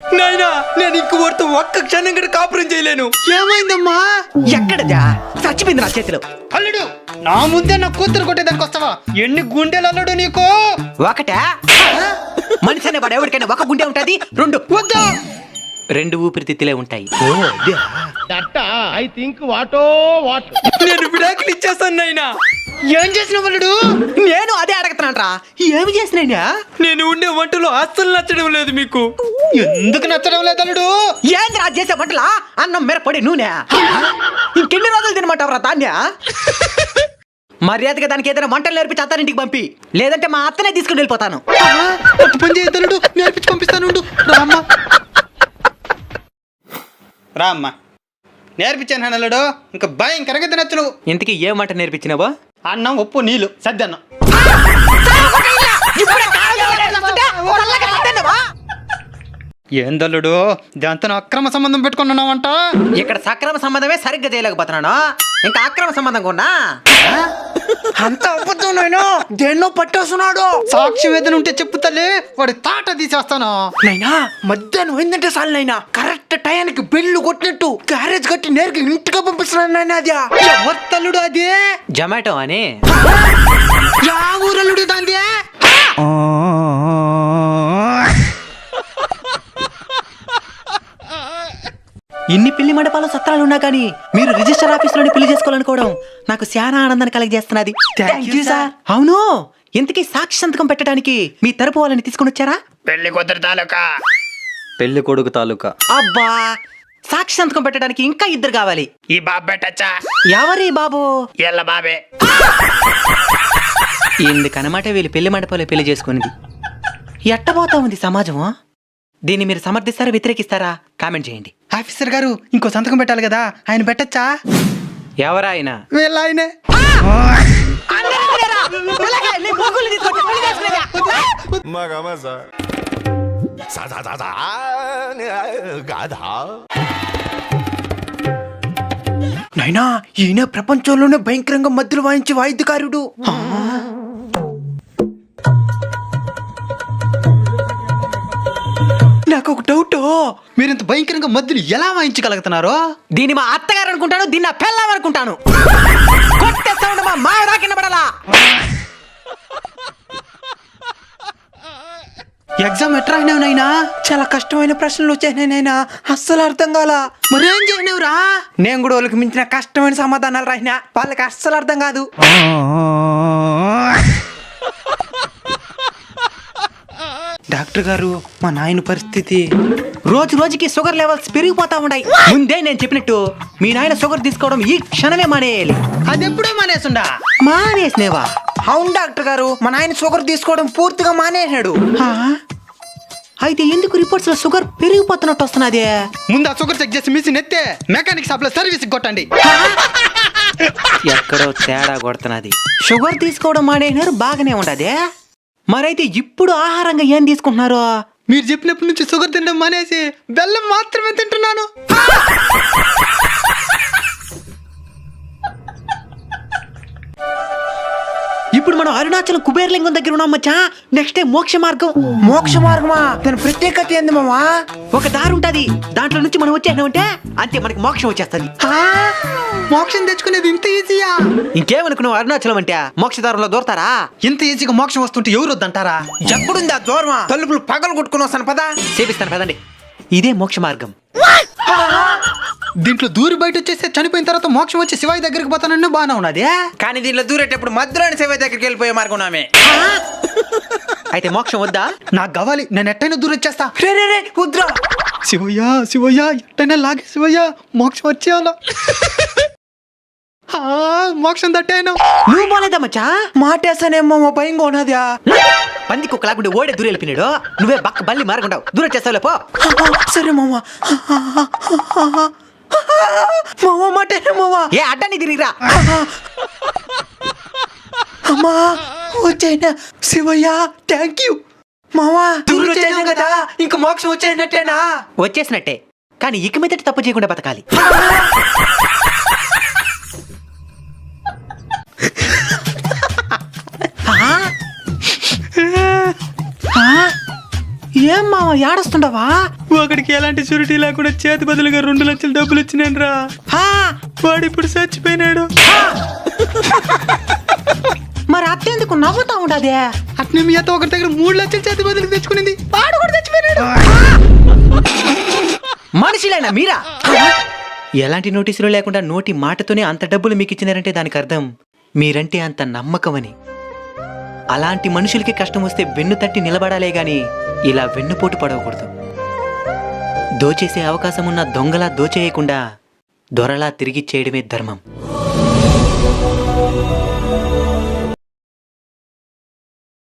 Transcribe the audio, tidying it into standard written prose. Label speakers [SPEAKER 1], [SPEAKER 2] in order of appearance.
[SPEAKER 1] నాయనా నేను ఇంకొకరితో ఒక్క క్షణం కూడా కాపురం చేయలేను.
[SPEAKER 2] ఏమైందమ్మా?
[SPEAKER 1] ఎక్కడదా చచ్చిపోయింది నా చేతిలో.
[SPEAKER 2] అల్లుడు నా ముందే నా కూతురు కొట్టేదానికి వస్తావా? ఎన్ని గుండెలు అల్లుడు నీకు?
[SPEAKER 1] ఒకటే మనిషి అనే వాడు ఎవరికైనా ఒక గుండె ఉంటది, రెండు
[SPEAKER 2] వద్దా?
[SPEAKER 1] రెండు ఊపిరితిత్తులే ఉంటాయి. నేను విడాకులు ఇచ్చేస్తాను నాయనా.
[SPEAKER 2] ఏం చేసిన అల్లుడు?
[SPEAKER 1] నేను అదే అడగతానంట్రా. ఏమి చేసినా నేను ఉండే వంటలో అస్సలు నచ్చడం లేదు మీకు.
[SPEAKER 2] ఎందుకు నచ్చడం లేదు అల్లుడు?
[SPEAKER 1] ఏంద్రా చేసే వంటలా? అన్నం మిరపొడి నూనె. ఇంకెన్ని రోజులు తినమంటావురా ధాన్య? మర్యాదగా దానికి ఏదైనా వంటలు నేర్పించి అత్తారింటికి పంపి, లేదంటే మా అత్తనే తీసుకుని వెళ్ళిపోతాను.
[SPEAKER 2] పని చేయొద్దు అల్లుడు, నేర్పించి పంపిస్తాను. రామ్మా నేర్పించాను అల్లుడు. ఇంకా భయంకరంగా తినచ్చు నువ్వు.
[SPEAKER 1] ఇంతకీ ఏం వంట నేర్పించినావో?
[SPEAKER 2] అన్నం ఉప్పు నీళ్ళు సద్దన్నం. ఏందల్లుడు దాంతో అక్రమ సంబంధం పెట్టుకున్నావంట?
[SPEAKER 1] ఇక్కడ సక్రమ సంబంధమే సరిగ్గా చేయలేకపోతున్నాను, ఇంకా అక్రమ సంబంధం కొన్నా?
[SPEAKER 2] అంత అబద్ధం నేను దేన్నో పట్టేస్తున్నాడు. సాక్ష్యం ఏదైనా ఉంటే చెప్పు తల్లి, వాడి తాట తీసేస్తాను.
[SPEAKER 1] నైనా మధ్యాహ్నం అయిందంటే చాలు నైనా, కరెక్ట్ టయానికి బెల్లు కొట్టినట్టు క్యారేజ్ కట్టి నేరుగా ఇంటికి పంపిస్తున్నాను నాయన. అది
[SPEAKER 2] ఎవరు తల్లుడు? అది
[SPEAKER 1] జొమాటో అని.
[SPEAKER 2] యా ఊరల్లుడు దాంది?
[SPEAKER 1] ఇన్ని పెళ్లి మండపాలు సత్రాలు ఉన్నా కానీ మీరు రిజిస్టర్ ఆఫీసులోని పెళ్లి చేసుకోవాలనుకోవడం నాకు చాలా ఆనందాన్ని కలిగజేస్తున్నది. అవును, ఇంతకీ సాక్షి సంతకం పెట్టడానికి మీ తరపు వాళ్ళని తీసుకుని వచ్చారా?
[SPEAKER 2] పెళ్లి కూతురు తాలూకా.
[SPEAKER 1] పెళ్లి కొడుకు తాలూకా. అబ్బా, సాక్షి సంతకం పెట్టడానికి ఇంకా ఇద్దరు కావాలి.
[SPEAKER 2] ఈ బాబు పెట్టచ్చా?
[SPEAKER 1] ఎవరి బాబు?
[SPEAKER 2] ఎల్ల బాబే.
[SPEAKER 1] ఎందుకనమాట వీళ్ళు పెళ్లి మండపాలు పెళ్లి చేసుకునేది. ఎట్టబోతా ఉంది సమాజం. దీన్ని మీరు సమర్థిస్తారా వ్యతిరేకిస్తారా? కామెంట్ చేయండి.
[SPEAKER 2] ఆఫీసర్ గారు ఇంకో సంతకం పెట్టాలి కదా, ఆయన పెట్టచ్చా?
[SPEAKER 1] ఎవరా ఆయన?
[SPEAKER 2] వీళ్ళ ఆయనే. నైనా ఈయన ప్రపంచంలోనే భయంకరంగా మధ్యలో వాయించే వాయిద్యకారుడు. నాకు ఒక డౌట్, మీరు ఇంత భయంకరంగా మధ్యలో ఎలా వాయించగలుగుతున్నారో?
[SPEAKER 1] దీన్ని మా అత్తగారు అనుకుంటాను, దీన్ని పెళ్ళాం అనుకుంటాను. కొట్టే సౌండ్ మా మావిడా కింద పడాలా?
[SPEAKER 2] ఎగ్జామ్ ఎట్లా అయినావు నైనా? చాలా కష్టమైన ప్రశ్నలు వచ్చాయి నైనా, అస్సలు అర్థం కాల. మరేం చేయనవురా? నేను కూడా వాళ్ళకి మించిన కష్టమైన సమాధానాలు రాసినా, వాళ్ళకి అస్సలు అర్థం కాదు. డాక్టర్ గారు మా నాయన పరిస్థితి
[SPEAKER 1] రోజు రోజుకి షుగర్ లెవెల్స్ పెరిగిపోతా ఉన్నాయి. ముందే నేను చెప్పినట్టు మీ నాయన షుగర్ తీసుకోవడం ఈ క్షణమే మానేయాలి.
[SPEAKER 2] అది ఎప్పుడూ మానేసుండా?
[SPEAKER 1] మానేసినేవా?
[SPEAKER 2] అవును డాక్టర్ గారు, మా నాయన షుగర్ తీసుకోవడం పూర్తిగా మానేసాడు.
[SPEAKER 1] అయితే ఎందుకు రిపోర్ట్స్ లో షుగర్ పెరిగిపోతున్నట్టు వస్తున్నది?
[SPEAKER 2] ముందు ఆ షుగర్ చెక్ చేసి మిషన్ ఎత్తే మెకానిక్ షాప్ లో సర్వీస్ కొట్టండి.
[SPEAKER 1] ఎక్కడో తేడా కొడుతున్నది. షుగర్ తీసుకోవడం మానేసినారు, బాగానే ఉండదే. మరైతే ఇప్పుడు ఆహారంగా ఏం తీసుకుంటున్నారు?
[SPEAKER 2] మీరు చెప్పినప్పటి నుంచి షుగర్ తినడం మానేసి బెల్లం మాత్రమే తింటున్నాను.
[SPEAKER 1] ఇప్పుడు మనం అరుణాచలం కుబేరలింగం దగ్గర ఉన్నాం మచ్చా. నెక్స్ట్ టైం మోక్ష మార్గం.
[SPEAKER 2] మోక్ష మార్గమా? దాని ప్రత్యేకత ఏంది మామా?
[SPEAKER 1] ఒక దారి ఉంటది, దాంట్లో నుంచి మనం వచ్చేసామంటే అంతే, మనకి మోక్షం వచ్చేస్తది.
[SPEAKER 2] మోక్షం తెచ్చుకునేది ఇంత ఈజీయా?
[SPEAKER 1] ఇంకేమనుకున్నావు? అరుణాచలం అంటే మోక్ష దారంలో దూరతారా?
[SPEAKER 2] ఇంత ఈజీగా మోక్షం వస్తుంటే ఎవరు వద్దంటారా? ఎప్పుడుంది ఆ దూరమా? తలుపులు పగలు కొట్టుకుని వస్తాను పదా.
[SPEAKER 1] చేపిస్తాను పదండి. ఇదే మోక్ష మార్గం.
[SPEAKER 2] దీంట్లో దూరి బయట వచ్చేస్తే చనిపోయిన తర్వాత మోక్షం వచ్చి శివాయి దగ్గరికి పోతానని బాగా ఉన్నది. కానీ దీంట్లో దూరేటప్పుడు మధ్యలోని శివాయి దగ్గరికి వెళ్ళిపోయే మార్గం ఉన్నామే.
[SPEAKER 1] అయితే మోక్షం వద్దా?
[SPEAKER 2] నాకు కావాలి, నేను ఎట్టైనా దూరొచ్చేస్తా.
[SPEAKER 1] వద్దురా
[SPEAKER 2] శివయ్య శివయ్య, ఎట్టైనా లాగే శివయ్య, మోక్షం వచ్చేయాల. మోక్షం తట్టేను.
[SPEAKER 1] నువ్వు పోలేదా మచ్చా?
[SPEAKER 2] మాటేసానేమో భయంగా ఉన్నదా?
[SPEAKER 1] పంది కుక్కలాగుండి ఓడే దూరం వెళ్ళిపోయినాడు, నువ్వే బక్క బల్లి మారకుంటావు. దూరం చేస్తావులే పో.
[SPEAKER 2] సరే మామా. మామా మాటేనే మామా.
[SPEAKER 1] ఏ అడ్డాన్ని తిరిగిరా.
[SPEAKER 2] అమ్మా వచ్చేనా శివయ్య, థ్యాంక్ యూ మామా. దూరం వచ్చేసాం కదా, ఇంక మోక్షం వచ్చేసినట్టేనా?
[SPEAKER 1] వచ్చేసినట్టే, కానీ ఇక మీదట తప్పు చేయకుండా బతకాలి. ఏం మామ ఏడొస్తుండవా?
[SPEAKER 2] ఒకడికి ఎలాంటి షూరిటీ లేకుండా చేతి బదులుగా 2 లక్షలు డబ్బులు ఇచ్చినానురా. వాడు ఇప్పుడు చచ్చిపోయినాడు.
[SPEAKER 1] మరి అత్తెందుకు నవ్వుతా ఉండదే?
[SPEAKER 2] అట్నే మీ అత్త ఒకరి దగ్గర 3 లక్షలు చేతి బదులుగా తెచ్చుకునింది. వాడు కూడా చచ్చిపోయినాడు.
[SPEAKER 1] మనుషులేనా మీరా? ఎలాంటి నోటీసులు లేకుండా నోటి మాటతోనే అంత డబ్బులు మీకు ఇచ్చినారంటే దానికి అర్థం మీరంటే అంత నమ్మకమని. అలాంటి మనుషులకి కష్టం వస్తే వెన్ను తట్టి నిలబడాలే గాని ఇలా వెన్నుపోటు పడవకూడదు. దోచేసే అవకాశం ఉన్న దొంగలా దోచేయకుండా దొరలా తిరిగి చేయడమే ధర్మం.